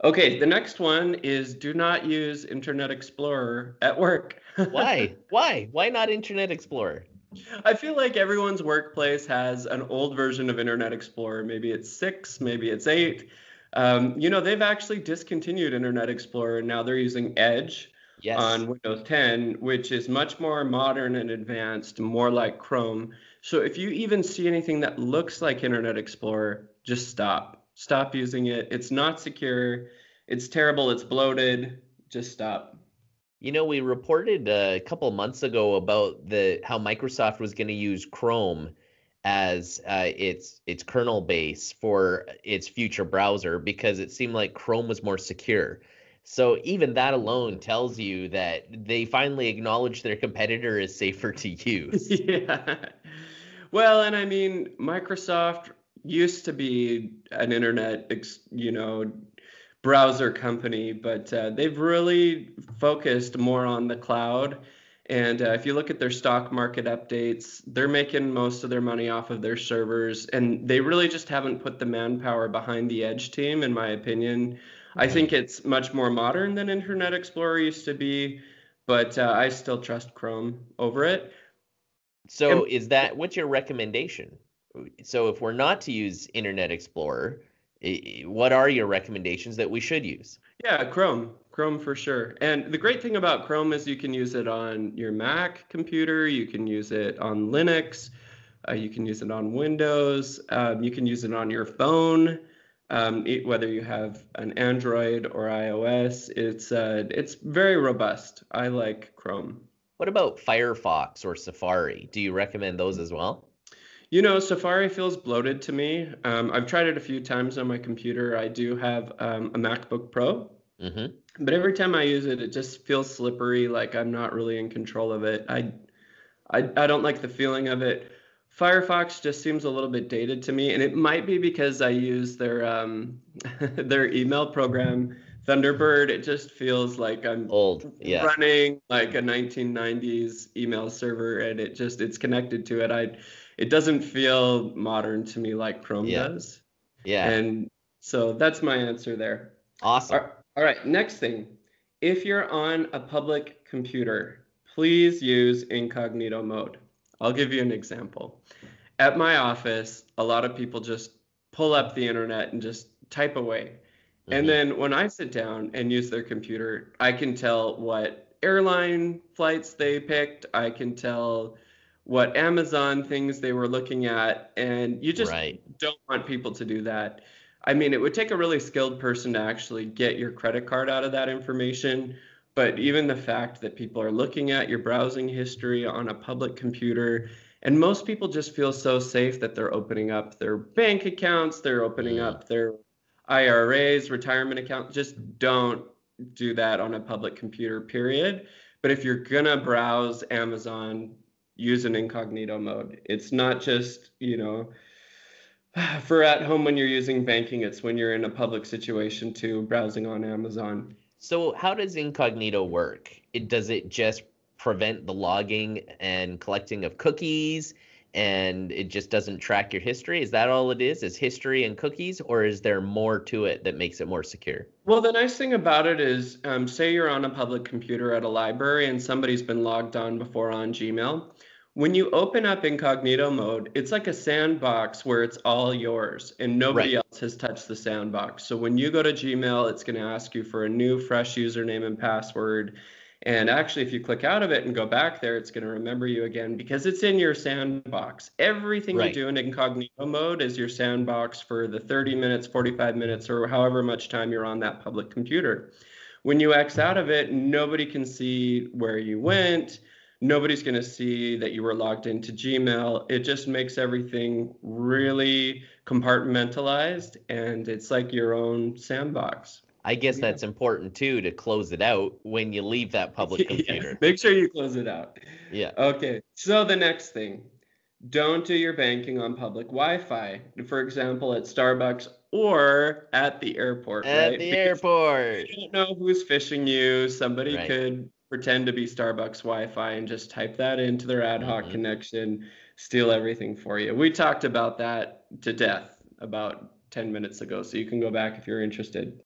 Okay, the next one is do not use Internet Explorer at work. Why? Why? Why not Internet Explorer? I feel like everyone's workplace has an old version of Internet Explorer. Maybe it's 6, maybe it's 8. They've actually discontinued Internet Explorer. Now they're using Edge Yes. on Windows 10, which is much more modern and advanced, more like Chrome. So if you even see anything that looks like Internet Explorer, just stop. Stop using it. It's not secure. It's terrible. It's bloated. Just stop. We reported a couple months ago about the how Microsoft was going to use Chrome as its kernel base for its future browser because it seemed like Chrome was more secure. So even that alone tells you that they finally acknowledge their competitor is safer to use. Yeah. Well, and I mean, Microsoft used to be an browser company, but they've really focused more on the cloud. And if you look at their stock market updates, they're making most of their money off of their servers, and they really just haven't put the manpower behind the Edge team, in my opinion. I think Mhm. it's much more modern than Internet Explorer used to be, but I still trust Chrome over it. And So what's your recommendation? So if we're not to use Internet Explorer, what are your recommendations that we should use? yeah, Chrome for sure. And the great thing about Chrome is you can use it on your Mac computer, you can use it on Linux, you can use it on Windows, you can use it on your phone, whether you have an Android or iOS. It's very robust. I like Chrome. What about Firefox or Safari? Do you recommend those as well? Safari feels bloated to me. I've tried it a few times on my computer. I do have a MacBook Pro, Hmm. but every time I use it, it just feels slippery, like I'm not really in control of it. I don't like the feeling of it. Firefox just seems a little bit dated to me, and it might be because I use their their email program, Thunderbird. It just feels like I'm Old, yeah, running like a 1990s email server, and it's connected to it. It doesn't feel modern to me like Chrome yeah, does. yeah. And so that's my answer there. Awesome. All right, next thing. If you're on a public computer, please use incognito mode. I'll give you an example. At my office, a lot of people just pull up the internet and just type away. And Hmm. then when I sit down and use their computer, I can tell what airline flights they picked. I can tell what Amazon things they were looking at. And you just Right. don't want people to do that. I mean, it would take a really skilled person to actually get your credit card out of that information. But even the fact that people are looking at your browsing history on a public computer, and most people just feel so safe that they're opening up their bank accounts, they're opening Mm. up their IRAs, retirement accounts. Just don't do that on a public computer, period. But if you're gonna browse Amazon, use an incognito mode. It's not just, for at home when you're using banking, it's when you're in a public situation too, browsing on Amazon. So how does incognito work? Does it just prevent the logging and collecting of cookies and it just doesn't track your history? Is that all it is history and cookies, or is there more to it that makes it more secure? Well, the nice thing about it is, say you're on a public computer at a library and somebody's been logged on before on Gmail. When you open up incognito mode, it's like a sandbox where it's all yours and nobody Right. else has touched the sandbox. So when you go to Gmail, it's going to ask you for a new, fresh username and password. And actually, if you click out of it and go back there, it's going to remember you again because it's in your sandbox. Everything you Right. do in incognito mode is your sandbox for the 30 minutes, 45 minutes, or however much time you're on that public computer. When you X out of it, nobody can see where you went. Nobody's going to see that you were logged into Gmail. It just makes everything really compartmentalized, and it's like your own sandbox. I guess Yeah. that's important too to close it out when you leave that public Yeah, computer. make sure you close it out. Yeah. Okay, so the next thing, don't do your banking on public Wi-Fi. For example, at Starbucks or at the airport, At right? the Because airport. you don't know who's phishing you. Somebody Right. could pretend to be Starbucks Wi-Fi and just type that into their ad hoc Hmm. connection, steal everything for you. We talked about that to death about 10 minutes ago, so you can go back if you're interested.